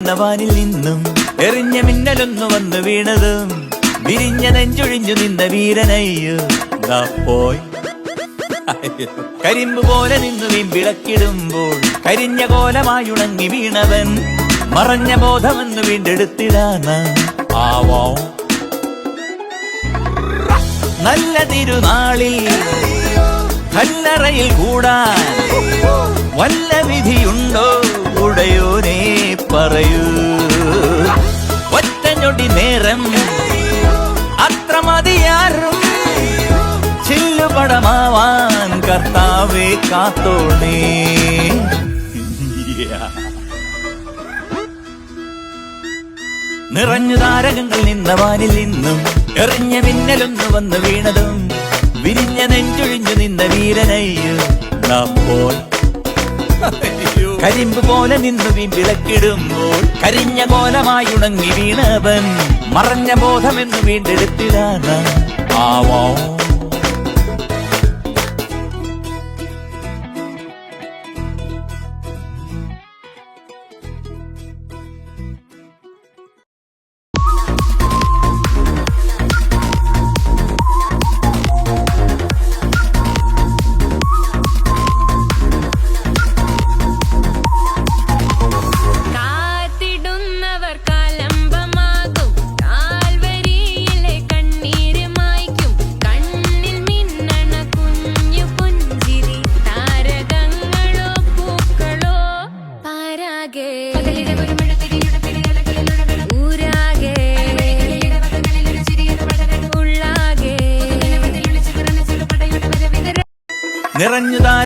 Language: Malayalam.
നിന്ന വാനിൽ നിന്നും എറിഞ്ഞ മിന്നലൊന്നു വന്നു വീണതും വിരിഞ്ഞ നെഞ്ചൊഴിഞ്ഞു നിന്ന വീരനയ്യോ ദാ പോയി. കരിമ്പ് പോലെ നിന്നു വിളക്കിടുമ്പോൾ കരിഞ്ഞ കോലമായുണങ്ങി വീണവൻ മറഞ്ഞ ബോധമെന്ന് വീണ്ടെടുത്തിടാന ആവോ. നല്ല തിരുനാളിൽ കല്ലറയിൽ കൂടാൻ വല്ല വിധിയുണ്ടോ ഉടയോനെ പറയൂ. ഒറ്റഞ്ഞൊടി നേരം അത്ര മതിയാറും ചില്ലുപടമാവാൻ കർത്താവേ കാത്തോണേ. നിറഞ്ഞു താരകങ്ങൾ നിന്ന വാനിൽ നിന്നും എറിഞ്ഞ മിന്നലൊന്നു വന്ന് വീണതും വിരിഞ്ഞ നെഞ്ചൊഴിഞ്ഞു നിന്ന വീരനയ്യോ പോൽ. കരിമ്പ് പോലെ നിന്നു വിളക്കിടുമ്പോൾ കരിഞ്ഞ കോലമായുണങ്ങി വീണവൻ മറഞ്ഞ ബോധമെന്ന് വീണ്ടെടുത്തിടാന ആവോ. നിറഞ്ഞു